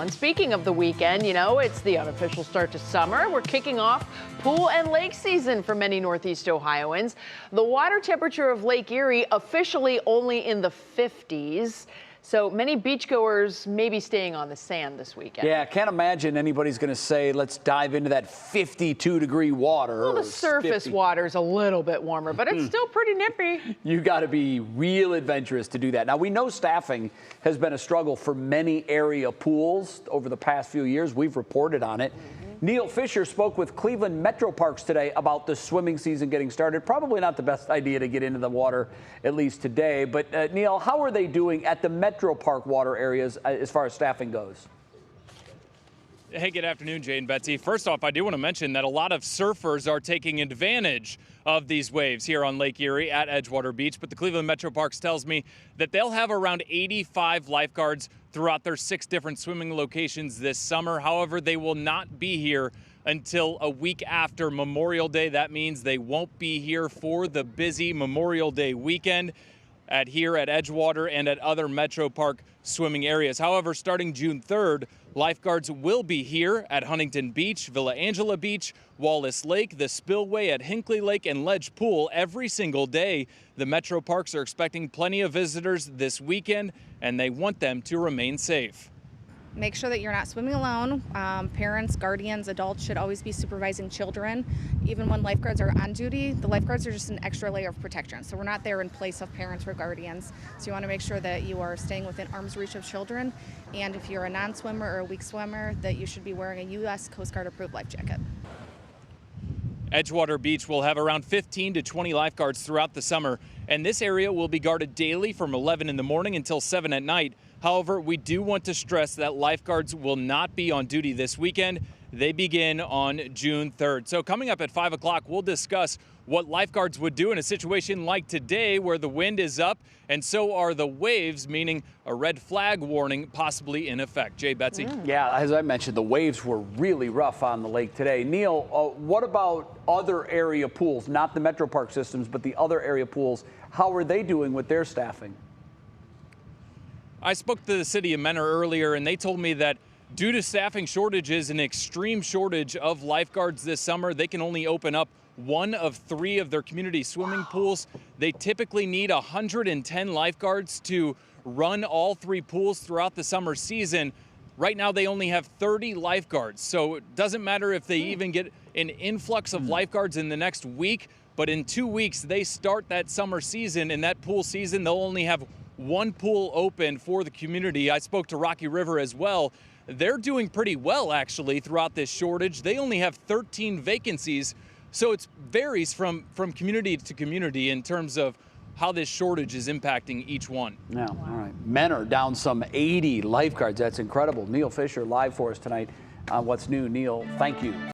And speaking of the weekend, you know, it's the unofficial start to summer. We're kicking off pool and lake season for many Northeast Ohioans. The water temperature of Lake Erie officially only in the 50s. So many beachgoers may be staying on the sand this weekend. Yeah, can't imagine anybody's going to say, let's dive into that 52-degree water. Well, the surface water's a little bit warmer, but it's still pretty nippy. You got to be real adventurous to do that. Now, we know staffing has been a struggle for many area pools over the past few years. We've reported on it. Neil Fisher spoke with Cleveland Metroparks today about the swimming season getting started. Probably not the best idea to get into the water, at least today. But Neil, how are they doing at the Metropark water areas as far as staffing goes? Hey, good afternoon, Jay and Betsy. First off, I do want to mention that a lot of surfers are taking advantage of these waves here on Lake Erie at Edgewater Beach. But the Cleveland Metroparks tells me that they'll have around 85 lifeguards throughout their 6 different swimming locations this summer. However, they will not be here until a week after Memorial Day. That means they won't be here for the busy Memorial Day weekend here at Edgewater and at other Metropark swimming areas. However, starting June 3rd, lifeguards will be here at Huntington Beach, Villa Angela Beach, Wallace Lake, the Spillway at Hinkley Lake, and Ledge Pool every single day. The Metroparks are expecting plenty of visitors this weekend, and they want them to remain safe. Make sure that you're not swimming alone. Parents, guardians, adults should always be supervising children. Even when lifeguards are on duty, the lifeguards are just an extra layer of protection. So we're not there in place of parents or guardians. So you want to make sure that you are staying within arm's reach of children. And if you're a non-swimmer or a weak swimmer, that you should be wearing a U.S. Coast Guard approved life jacket. Edgewater Beach will have around 15 to 20 lifeguards throughout the summer, and this area will be guarded daily from 11 in the morning until 7 at night. However, we do want to stress that lifeguards will not be on duty this weekend. They begin on June 3rd. So coming up at 5 o'clock, we'll discuss what lifeguards would do in a situation like today where the wind is up and so are the waves, meaning a red flag warning possibly in effect. Jay, Betsy. Yeah, as I mentioned, the waves were really rough on the lake today. Neil, what about other area pools, not the Metropark systems, but the other area pools? How are they doing with their staffing? I spoke to the city of Mentor earlier, and they told me that due to staffing shortages and extreme shortage of lifeguards this summer, they can only open up 1 of 3 of their community swimming pools. They typically need 110 lifeguards to run all 3 pools throughout the summer season. Right now, they only have 30 lifeguards, so it doesn't matter if they even get an influx of lifeguards in the next week, but in 2 weeks, they start that summer season, and that pool season, they'll only have 1 pool open for the community. I spoke to Rocky River as well. They're doing pretty well, actually, throughout this shortage. They only have 13 vacancies, so it varies from community to community in terms of how this shortage is impacting each one. Yeah, all right. Men are down some 80 lifeguards. That's incredible. Neil Fisher live for us tonight on What's New. Neil, thank you.